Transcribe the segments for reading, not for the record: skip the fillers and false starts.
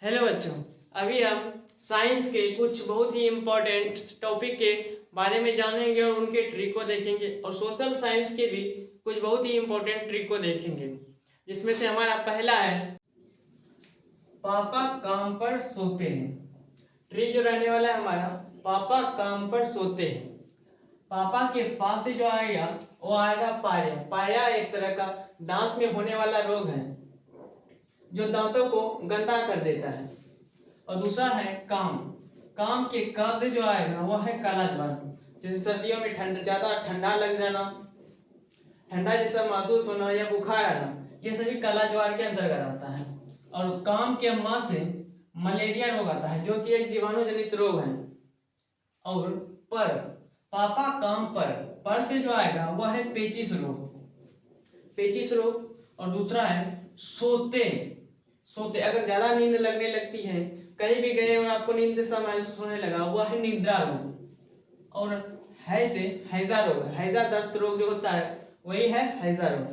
Hello बच्चों, अभी हम साइंस के कुछ बहुत ही इम्पोर्टेंट टॉपिक के बारे में जानेंगे और उनके ट्रिक को देखेंगे और सोशल साइंस के भी कुछ बहुत ही इम्पोर्टेंट ट्रिक को देखेंगे, जिसमें से हमारा पहला है पापा काम पर सोते हैं। ट्रिक जो रहने वाला है हमारा, पापा काम पर सोते हैं। पापा के पास से जो आएगा वो आएगा पाया। पाया एक तरह का दांत में होने वाला रोग है जो दांतों को गंदा कर देता है। और दूसरा है काम। काम के का से जो आएगा वो है काला ज्वार। जैसे सर्दियों में ज्यादा ठंडा लग जाना, ठंडा जैसा महसूस होना या बुखार आना, ये सभी काला ज्वार के अंतर्गत आता है। और काम के माँ से मलेरिया रोग आता है जो कि एक जीवाणु जनित रोग है। और पर पापा काम पर से जो आएगा वह है पेचिश रोग। पेचिश रोग। और दूसरा है सोते। सोते अगर ज्यादा नींद लगने लगती है, कहीं भी गए और आपको नींद जैसा महसूस होने लगा, वह है निद्रा रोग। और है से हैजा रोग। हैजा दस्त रोग जो होता है वही है हैजा रोग।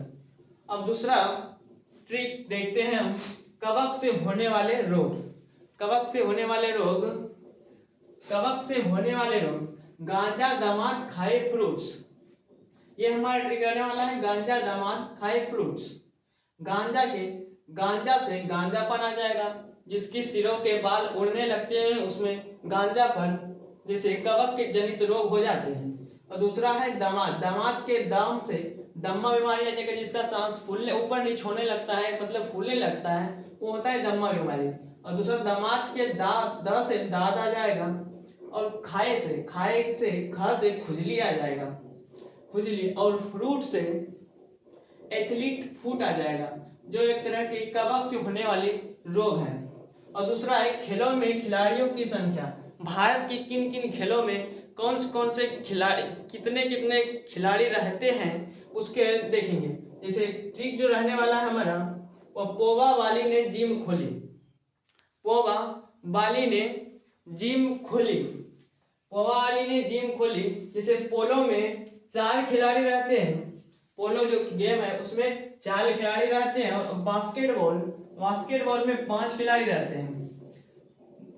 अब दूसरा ट्रिक देखते हैं हम, कवक से होने वाले रोग। कवक से होने वाले रोग, कवक से होने वाले रोग, गांजा दामाद खाए फ्रूट्स। ये हमारा ट्रिक रहने वाला है, गांजा दामाद खाए फ्रूट्स। गांजा से गांजापन आ जाएगा। जिसकी सिरों के बाल उड़ने लगते हैं उसमें गांजापन जैसे कवक के जनित रोग हो जाते हैं। और दूसरा है दामाद। दामाद के दाम से दम्मा बीमारी आ जाएगा। जिसका सांस फूलने ऊपर नीचे होने लगता है, मतलब फूलने लगता है, वो होता है दम्मा बीमारी। और दूसरा दामाद के द से दाद आ जाएगा। और खाए से खा से खुजली आ जाएगा, खुजली। और फ्रूट से एथलीट फूट आ जाएगा, जो एक तरह के कवक से होने वाले रोग हैं। और दूसरा है खेलों में खिलाड़ियों की संख्या। भारत की किन किन खेलों में कौन से खिलाड़ी, कितने कितने खिलाड़ी रहते हैं उसके देखेंगे। जैसे ट्रिक जो रहने वाला है हमारा, वो पोवा वाली ने जिम खोली। पोवा वाली ने जिम खोली। पोवा वाली ने जिम खोली। जैसे पोलो में 4 खिलाड़ी रहते हैं। पोलो जो गेम है उसमें 4 खिलाड़ी रहते हैं। और बास्केटबॉल में 5 खिलाड़ी रहते हैं।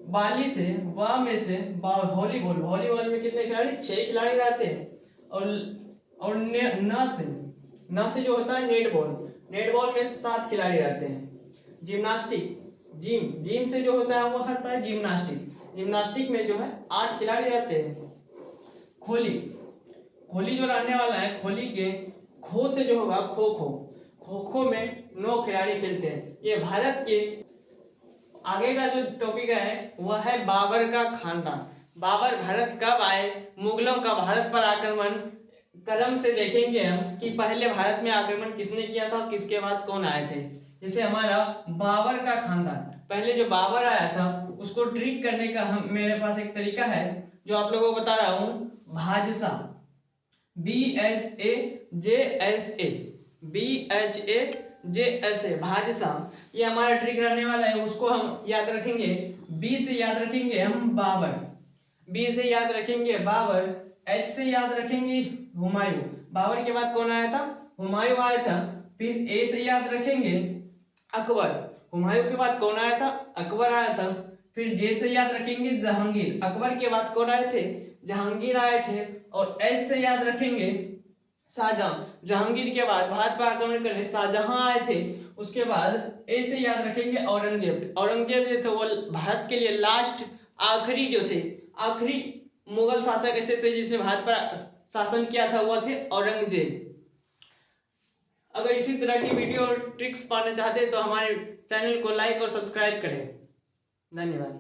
बाली से वा में से वॉलीबॉल में कितने खिलाड़ी? 6 खिलाड़ी रहते हैं। और न से जो होता है नेटबॉल में 7 खिलाड़ी रहते हैं। जिम से जो होता है वो होता है जिम्नास्टिक में जो है 8 खिलाड़ी रहते हैं। खोली जो रहने वाला है, खोली के खो से जो होगा खो में 9 खिलाड़ी खेलते हैं। ये भारत के आगे का जो टॉपिक है वह है बाबर का खानदान। बाबर भारत कब आए, मुगलों का भारत पर आक्रमण क्रम से देखेंगे हम कि पहले भारत में आक्रमण किसने किया था और किसके बाद कौन आए थे। जैसे हमारा बाबर का खानदान, पहले जो बाबर आया था उसको ट्रिक करने का मेरे पास एक तरीका है जो आप लोगों को बता रहा हूं। भाजसा, BHAJSA भाजसा, ये हमारा ट्रिक रहने वाला है। उसको हम याद रखेंगे। बी से याद रखेंगे हम बाबर, बी से याद रखेंगे बाबर, एच से याद रखेंगे हुमायूं। बाबर के बाद कौन आया था? हुमायूं आया था। फिर ए से याद रखेंगे अकबर। हुमायूं के बाद कौन आया था? अकबर आया था। फिर जे से याद रखेंगे जहांगीर। अकबर के बाद कौन आए थे? जहांगीर आए थे। और एस से याद रखेंगे शाहजहां। जहांगीर के बाद भारत पर आक्रमण करने शाहजहां आए थे। उसके बाद ए से याद रखेंगे औरंगजेब। औरंगजेब जो थे वो भारत के लिए लास्ट आखिरी जो थे, आखिरी मुगल शासक ऐसे थे जिसने भारत पर शासन किया था, वो थे औरंगजेब। अगर इसी तरह की वीडियो और ट्रिक्स पाना चाहते हैं तो हमारे चैनल को लाइक और सब्सक्राइब करें। धन्यवाद।